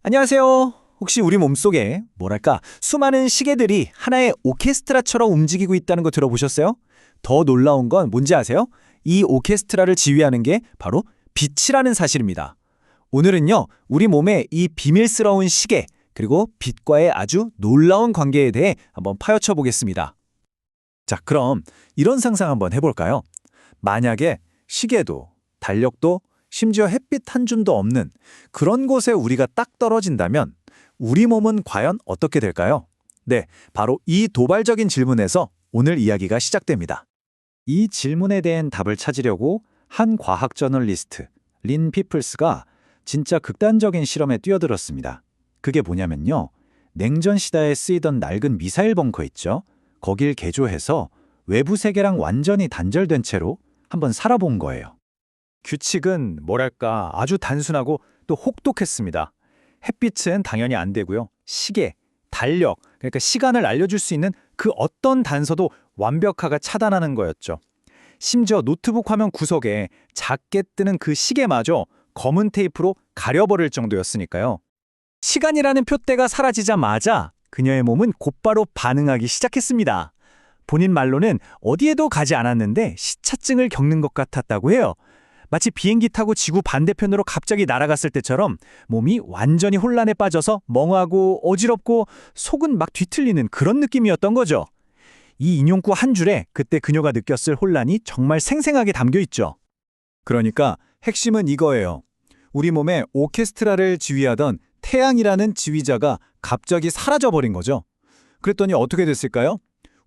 안녕하세요. 혹시 우리 몸속에 수많은 시계들이 하나의 오케스트라처럼 움직이고 있다는 거 들어보셨어요? 더 놀라운 건 뭔지 아세요? 이 오케스트라를 지휘하는 게 바로 빛이라는 사실입니다. 오늘은요, 우리 몸의 이 비밀스러운 시계, 그리고 빛과의 아주 놀라운 관계에 대해 한번 파헤쳐 보겠습니다. 자, 그럼 이런 상상 한번 해볼까요? 만약에 시계도, 달력도, 심지어 햇빛 한 줌도 없는 그런 곳에 우리가 딱 떨어진다면 우리 몸은 과연 어떻게 될까요? 네, 바로 이 도발적인 질문에서 오늘 이야기가 시작됩니다. 이 질문에 대한 답을 찾으려고 한 과학 저널리스트, 린 피플스가 진짜 극단적인 실험에 뛰어들었습니다. 그게 뭐냐면요. 냉전 시대에 쓰이던 낡은 미사일 벙커 있죠? 거길 개조해서 외부 세계랑 완전히 단절된 채로 한번 살아본 거예요. 규칙은 아주 단순하고 또 혹독했습니다. 햇빛은 당연히 안 되고요. 시계, 달력, 그러니까 시간을 알려줄 수 있는 그 어떤 단서도 완벽하게 차단하는 거였죠. 심지어 노트북 화면 구석에 작게 뜨는 그 시계마저 검은 테이프로 가려버릴 정도였으니까요. 시간이라는 표대가 사라지자마자 그녀의 몸은 곧바로 반응하기 시작했습니다. 본인 말로는 어디에도 가지 않았는데 시차증을 겪는 것 같았다고 해요. 마치 비행기 타고 지구 반대편으로 갑자기 날아갔을 때처럼 몸이 완전히 혼란에 빠져서 멍하고 어지럽고 속은 막 뒤틀리는 그런 느낌이었던 거죠. 이 인용구 한 줄에 그때 그녀가 느꼈을 혼란이 정말 생생하게 담겨 있죠. 그러니까 핵심은 이거예요. 우리 몸의 오케스트라를 지휘하던 태양이라는 지휘자가 갑자기 사라져버린 거죠. 그랬더니 어떻게 됐을까요?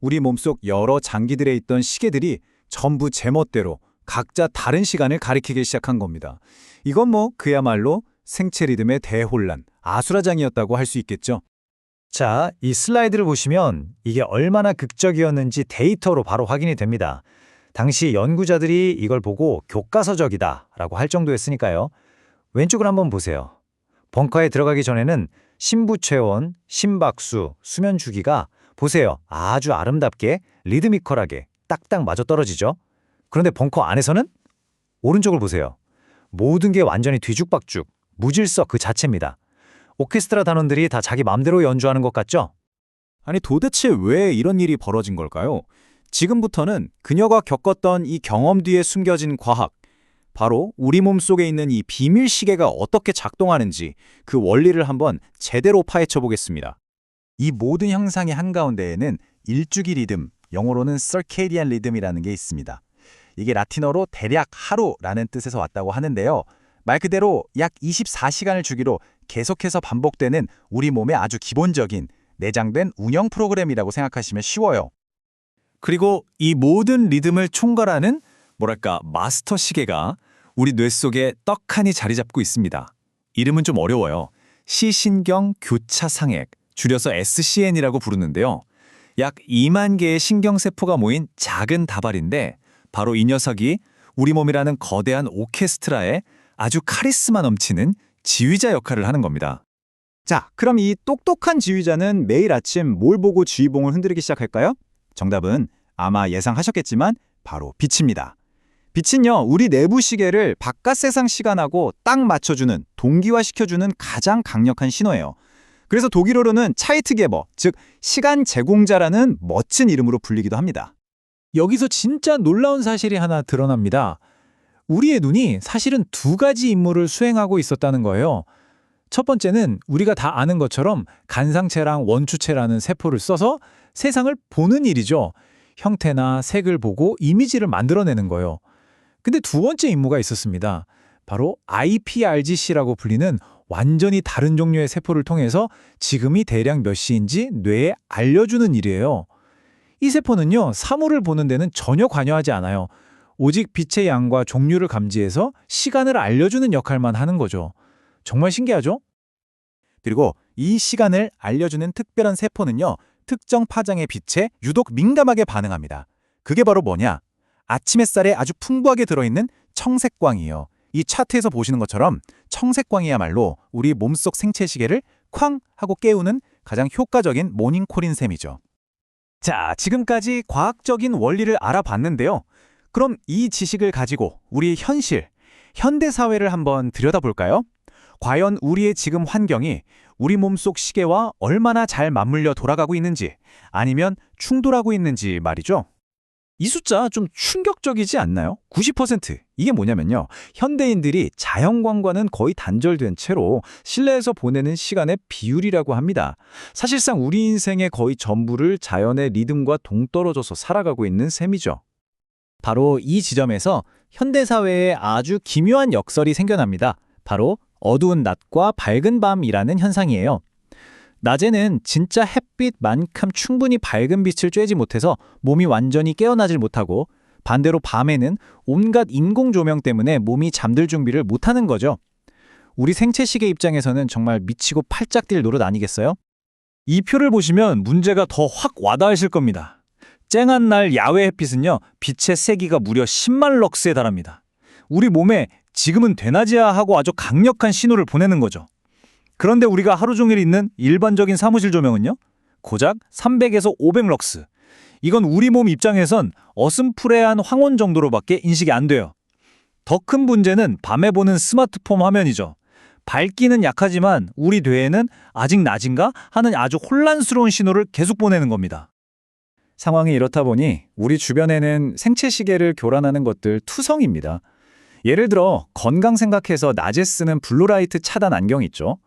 우리 몸속 여러 장기들에 있던 시계들이 전부 제멋대로 각자 다른 시간을 가리키기 시작한 겁니다. 이건 그야말로 생체 리듬의 대혼란, 아수라장이었다고 할 수 있겠죠. 자, 이 슬라이드를 보시면 이게 얼마나 극적이었는지 데이터로 바로 확인이 됩니다. 당시 연구자들이 이걸 보고 교과서적이다라고 할 정도였으니까요. 왼쪽을 한번 보세요. 벙커에 들어가기 전에는 심부체온, 심박수, 수면 주기가 보세요. 아주 아름답게 리드미컬하게 딱딱 맞아떨어지죠. 그런데 벙커 안에서는 오른쪽을 보세요. 모든 게 완전히 뒤죽박죽, 무질서 그 자체입니다. 오케스트라 단원들이 다 자기 마음대로 연주하는 것 같죠? 아니 도대체 왜 이런 일이 벌어진 걸까요? 지금부터는 그녀가 겪었던 이 경험 뒤에 숨겨진 과학, 바로 우리 몸속에 있는 이 비밀 시계가 어떻게 작동하는지 그 원리를 한번 제대로 파헤쳐 보겠습니다. 이 모든 형상의 한가운데에는 일주기 리듬, 영어로는 circadian rhythm이라는 게 있습니다. 이게 라틴어로 대략 하루라는 뜻에서 왔다고 하는데요. 말 그대로 약 24시간을 주기로 계속해서 반복되는 우리 몸의 아주 기본적인 내장된 운영 프로그램이라고 생각하시면 쉬워요. 그리고 이 모든 리듬을 총괄하는 마스터 시계가 우리 뇌 속에 떡하니 자리 잡고 있습니다. 이름은 좀 어려워요. 시신경 교차상액, 줄여서 SCN이라고 부르는데요. 약 2만 개의 신경세포가 모인 작은 다발인데 바로 이 녀석이 우리 몸이라는 거대한 오케스트라에 아주 카리스마 넘치는 지휘자 역할을 하는 겁니다. 자, 그럼 이 똑똑한 지휘자는 매일 아침 뭘 보고 지휘봉을 흔들기 시작할까요? 정답은 아마 예상하셨겠지만 바로 빛입니다. 빛은요, 우리 내부 시계를 바깥 세상 시간하고 딱 맞춰주는, 동기화시켜주는 가장 강력한 신호예요. 그래서 독일어로는 차이트게버, 즉 시간 제공자라는 멋진 이름으로 불리기도 합니다. 여기서 진짜 놀라운 사실이 하나 드러납니다. 우리의 눈이 사실은 두 가지 임무를 수행하고 있었다는 거예요. 첫 번째는 우리가 다 아는 것처럼 간상체랑 원추체라는 세포를 써서 세상을 보는 일이죠. 형태나 색을 보고 이미지를 만들어내는 거예요. 근데 두 번째 임무가 있었습니다. 바로 iPRGC라고 불리는 완전히 다른 종류의 세포를 통해서 지금이 대략 몇 시인지 뇌에 알려주는 일이에요. 이 세포는요, 사물을 보는 데는 전혀 관여하지 않아요. 오직 빛의 양과 종류를 감지해서 시간을 알려주는 역할만 하는 거죠. 정말 신기하죠? 그리고 이 시간을 알려주는 특별한 세포는요, 특정 파장의 빛에 유독 민감하게 반응합니다. 그게 바로 뭐냐? 아침 햇살에 아주 풍부하게 들어있는 청색광이에요. 이 차트에서 보시는 것처럼 청색광이야말로 우리 몸속 생체 시계를 쾅 하고 깨우는 가장 효과적인 모닝콜인 셈이죠. 자, 지금까지 과학적인 원리를 알아봤는데요. 그럼 이 지식을 가지고 우리 현실, 현대 사회를 한번 들여다볼까요? 과연 우리의 지금 환경이 우리 몸속 시계와 얼마나 잘 맞물려 돌아가고 있는지, 아니면 충돌하고 있는지 말이죠. 이 숫자 좀 충격적이지 않나요? 90%. 이게 뭐냐면요, 현대인들이 자연광과는 거의 단절된 채로 실내에서 보내는 시간의 비율이라고 합니다. 사실상 우리 인생의 거의 전부를 자연의 리듬과 동떨어져서 살아가고 있는 셈이죠. 바로 이 지점에서 현대사회에 아주 기묘한 역설이 생겨납니다. 바로 어두운 낮과 밝은 밤이라는 현상이에요. 낮에는 진짜 햇빛만큼 충분히 밝은 빛을 쬐지 못해서 몸이 완전히 깨어나질 못하고, 반대로 밤에는 온갖 인공 조명 때문에 몸이 잠들 준비를 못하는 거죠. 우리 생체시계 입장에서는 정말 미치고 팔짝 뛸 노릇 아니겠어요? 이 표를 보시면 문제가 더 확 와닿으실 겁니다. 쨍한 날 야외 햇빛은요, 빛의 세기가 무려 10만 럭스에 달합니다. 우리 몸에 지금은 되나지야 하고 아주 강력한 신호를 보내는 거죠. 그런데 우리가 하루 종일 있는 일반적인 사무실 조명은요, 고작 300에서 500 럭스. 이건 우리 몸 입장에선 어슴푸레한 황혼 정도로밖에 인식이 안 돼요. 더 큰 문제는 밤에 보는 스마트폰 화면이죠. 밝기는 약하지만 우리 뇌에는 아직 낮인가 하는 아주 혼란스러운 신호를 계속 보내는 겁니다. 상황이 이렇다 보니 우리 주변에는 생체시계를 교란하는 것들 투성입니다. 예를 들어 건강 생각해서 낮에 쓰는 블루라이트 차단 안경 있죠.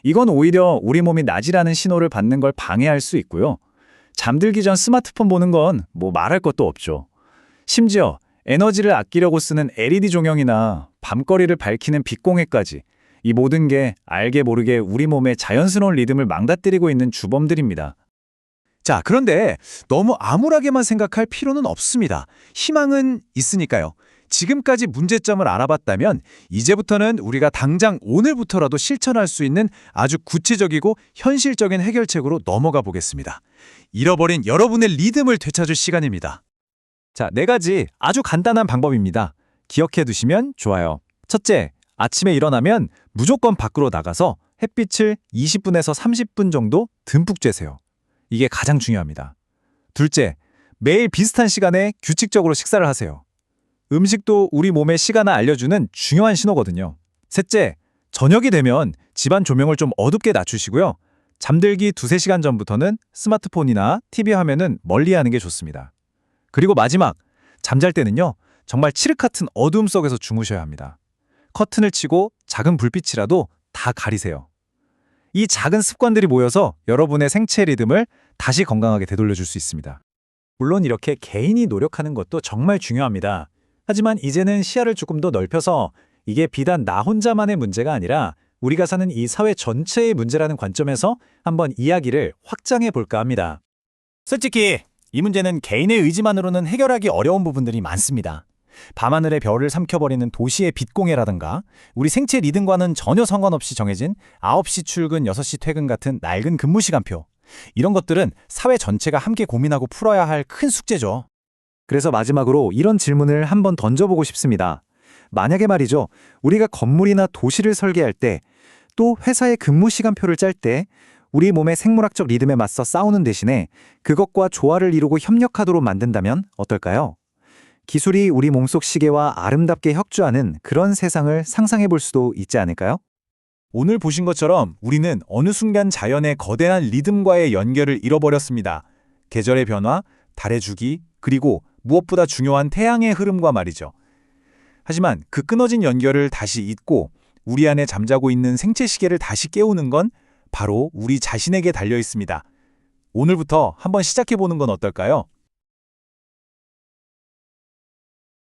이건 오히려 우리 몸이 낮이라는 신호를 받는 걸 방해할 수 있고요. 잠들기 전 스마트폰 보는 건 뭐 말할 것도 없죠. 심지어 에너지를 아끼려고 쓰는 LED 조명이나 밤거리를 밝히는 빛공해까지, 이 모든 게 알게 모르게 우리 몸의 자연스러운 리듬을 망가뜨리고 있는 주범들입니다. 자, 그런데 너무 암울하게만 생각할 필요는 없습니다. 희망은 있으니까요. 지금까지 문제점을 알아봤다면 이제부터는 우리가 당장 오늘부터라도 실천할 수 있는 아주 구체적이고 현실적인 해결책으로 넘어가 보겠습니다. 잃어버린 여러분의 리듬을 되찾을 시간입니다. 자, 4가지 아주 간단한 방법입니다. 기억해 두시면 좋아요. 첫째, 아침에 일어나면 무조건 밖으로 나가서 햇빛을 20분에서 30분 정도 듬뿍 쬐세요. 이게 가장 중요합니다. 둘째, 매일 비슷한 시간에 규칙적으로 식사를 하세요. 음식도 우리 몸의 시간을 알려주는 중요한 신호거든요. 셋째, 저녁이 되면 집안 조명을 좀 어둡게 낮추시고요. 잠들기 2-3시간 전부터는 스마트폰이나 TV 화면은 멀리하는 게 좋습니다. 그리고 마지막, 잠잘 때는요, 정말 칠흑 같은 어두움 속에서 주무셔야 합니다. 커튼을 치고 작은 불빛이라도 다 가리세요. 이 작은 습관들이 모여서 여러분의 생체 리듬을 다시 건강하게 되돌려줄 수 있습니다. 물론 이렇게 개인이 노력하는 것도 정말 중요합니다. 하지만 이제는 시야를 조금 더 넓혀서 이게 비단 나 혼자만의 문제가 아니라 우리가 사는 이 사회 전체의 문제라는 관점에서 한번 이야기를 확장해 볼까 합니다. 솔직히 이 문제는 개인의 의지만으로는 해결하기 어려운 부분들이 많습니다. 밤하늘의 별을 삼켜버리는 도시의 빛공해라든가, 우리 생체 리듬과는 전혀 상관없이 정해진 9시 출근, 6시 퇴근 같은 낡은 근무 시간표. 이런 것들은 사회 전체가 함께 고민하고 풀어야 할 큰 숙제죠. 그래서 마지막으로 이런 질문을 한번 던져보고 싶습니다. 만약에 말이죠, 우리가 건물이나 도시를 설계할 때, 또 회사의 근무 시간표를 짤 때 우리 몸의 생물학적 리듬에 맞서 싸우는 대신에 그것과 조화를 이루고 협력하도록 만든다면 어떨까요? 기술이 우리 몸속 시계와 아름답게 협조하는 그런 세상을 상상해 볼 수도 있지 않을까요? 오늘 보신 것처럼 우리는 어느 순간 자연의 거대한 리듬과의 연결을 잃어버렸습니다. 계절의 변화, 달의 주기, 그리고 무엇보다 중요한 태양의 흐름과 말이죠. 하지만 그 끊어진 연결을 다시 잇고 우리 안에 잠자고 있는 생체 시계를 다시 깨우는 건 바로 우리 자신에게 달려 있습니다. 오늘부터 한번 시작해 보는 건 어떨까요?